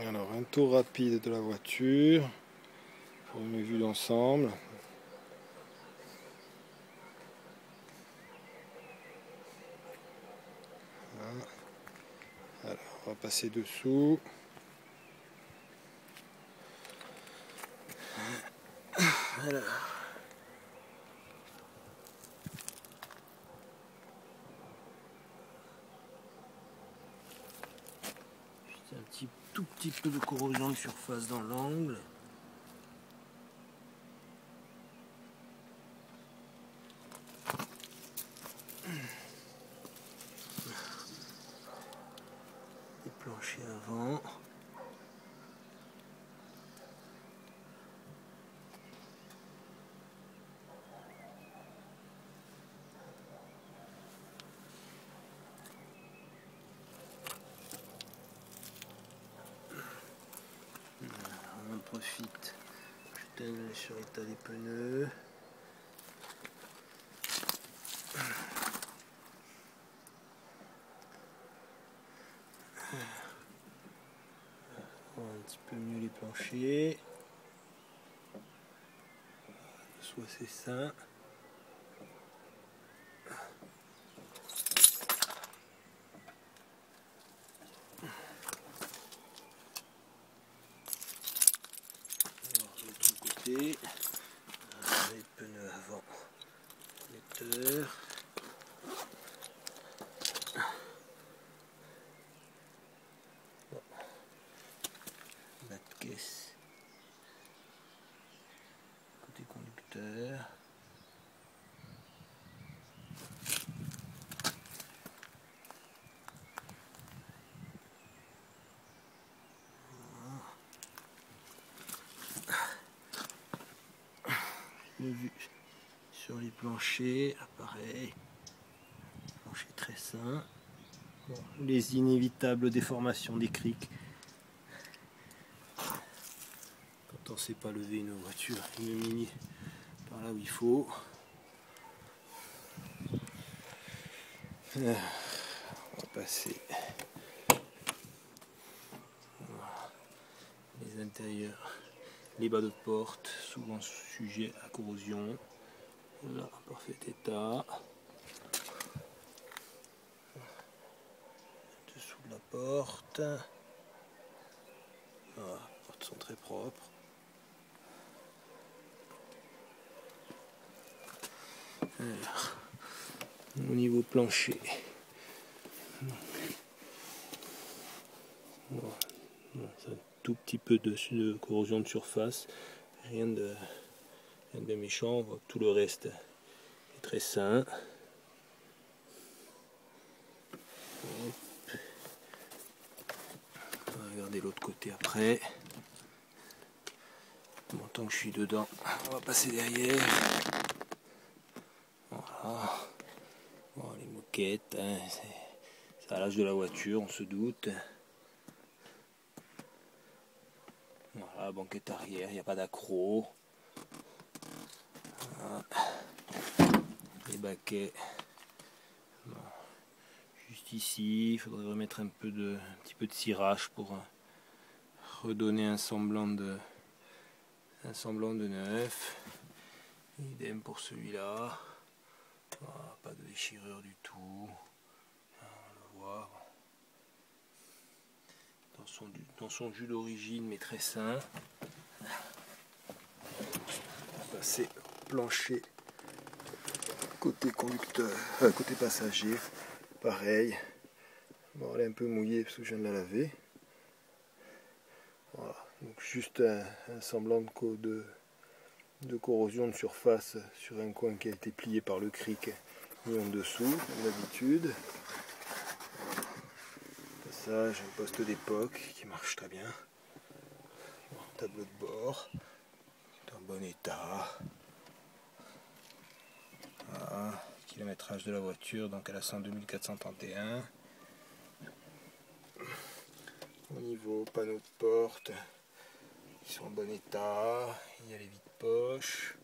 Alors, un tour rapide de la voiture pour une vue d'ensemble. Alors, on va passer dessous. Voilà. Un tout petit peu de corrosion de surface dans l'angle. Les planchers avant. On en profite. Je donne sur l'état des pneus. On voit un petit peu mieux les planchers. Soit c'est ça. Alors, de l'autre côté, les pneus avant, moteur. Bas de caisse, côté conducteur. Une vue sur les planchers, pareil, plancher très sain. Bon, les inévitables déformations des criques. Quand on ne sait pas lever une voiture, une Mini, par là où il faut. On va passer les intérieurs, les bas de porte, souvent sujets à corrosion. Là, en parfait état. Dessous de la porte. Voilà, les portes sont très propres. Alors, au niveau plancher, voilà, un tout petit peu de corrosion de surface, rien de méchant, on voit que tout le reste est très sain. On va regarder l'autre côté après. Bon, tant que je suis dedans, on va passer derrière. Voilà. Bon, les moquettes, hein, c'est à l'âge de la voiture, on se doute. Voilà, banquette arrière, il n'y a pas d'accroc. Voilà. Les baquets. Bon. Juste ici, il faudrait remettre un petit peu de cirage pour redonner un semblant de neuf. Idem pour celui-là. Voilà, pas de déchirure du tout. On le voit. Dans son jus d'origine, mais très sain. Passer plancher côté conducteur, côté passager, pareil. Bon, elle est un peu mouillée parce que je viens de la laver. Voilà, donc juste un semblant de corrosion de surface sur un coin qui a été plié par le cric mis en dessous, comme d'habitude. Passage, un poste d'époque qui marche très bien. Bon, tableau de bord, en bon état. Voilà, kilométrage de la voiture, donc elle a 102 431. Au niveau panneau de porte, ils sont en bon état. Il y a les vides-poches.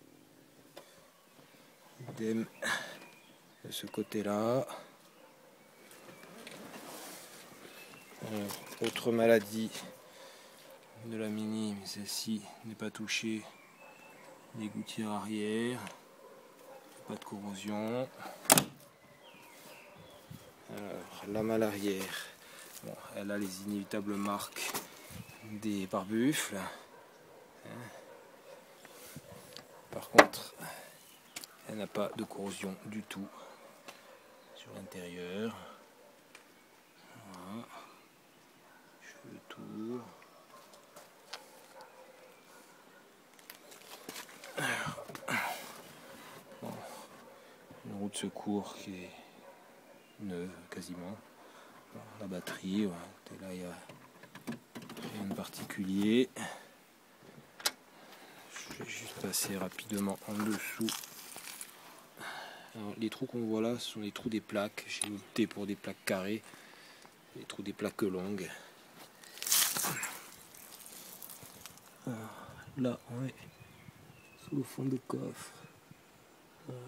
Idem de ce côté-là. Autre maladie de la Mini, mais celle-ci n'est pas touchée. Les gouttières arrière, pas de corrosion. Alors, la malle arrière, bon, elle a les inévitables marques des pare-buffles. Par contre, elle n'a pas de corrosion du tout sur l'intérieur. Voilà. Je fais le tour. Bon. Une roue de secours qui est neuve quasiment. Bon, la batterie, voilà. Là il n'y a rien de particulier. Je vais juste passer rapidement en dessous. Alors, les trous qu'on voit là, ce sont les trous des plaques. J'ai opté pour des plaques carrées, les trous des plaques longues. Alors, là, on est sous le fond de coffre. Voilà.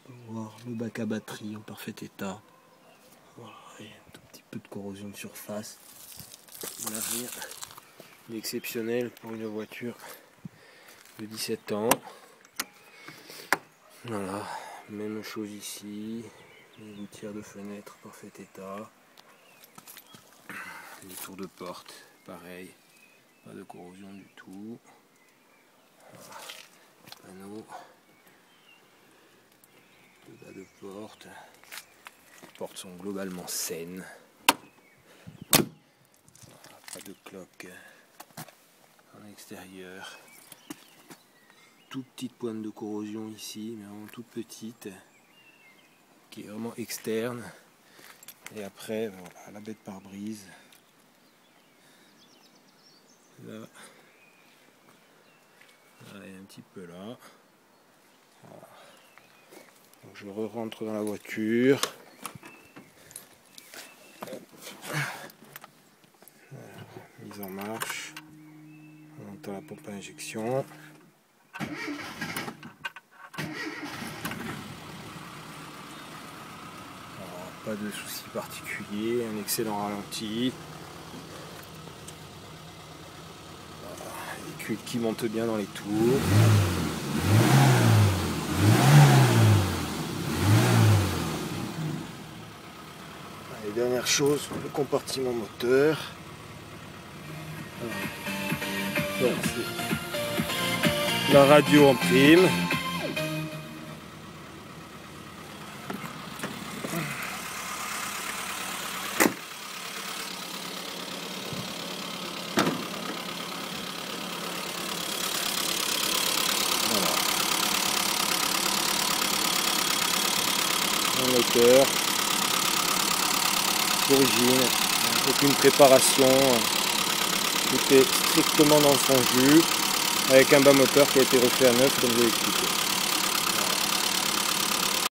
On peut voir le bac à batterie en parfait état. Voilà, et un tout petit peu de corrosion de surface. On n'a rien d'exceptionnel pour une voiture de 17 ans. Voilà, même chose ici, les gouttières de fenêtre, parfait état. Les tours de porte, pareil, pas de corrosion du tout. Voilà. Panneau, le bas de porte. Les portes sont globalement saines. Voilà, pas de cloque en extérieur. Toute petite pointe de corrosion ici, mais vraiment toute petite, qui est vraiment externe. Et après, voilà, la bête pare-brise. Là, et un petit peu là. Voilà. Donc je rentre dans la voiture. Voilà, mise en marche. On entend la pompe à injection. Pas de soucis particuliers, un excellent ralenti. Les cuites qui montent bien dans les tours. Et dernière chose, le compartiment moteur. Voilà, c'est la radio en prime. Moteur d'origine, aucune préparation, tout est strictement dans son jus avec un bas moteur qui a été refait à neuf comme je l'ai expliqué.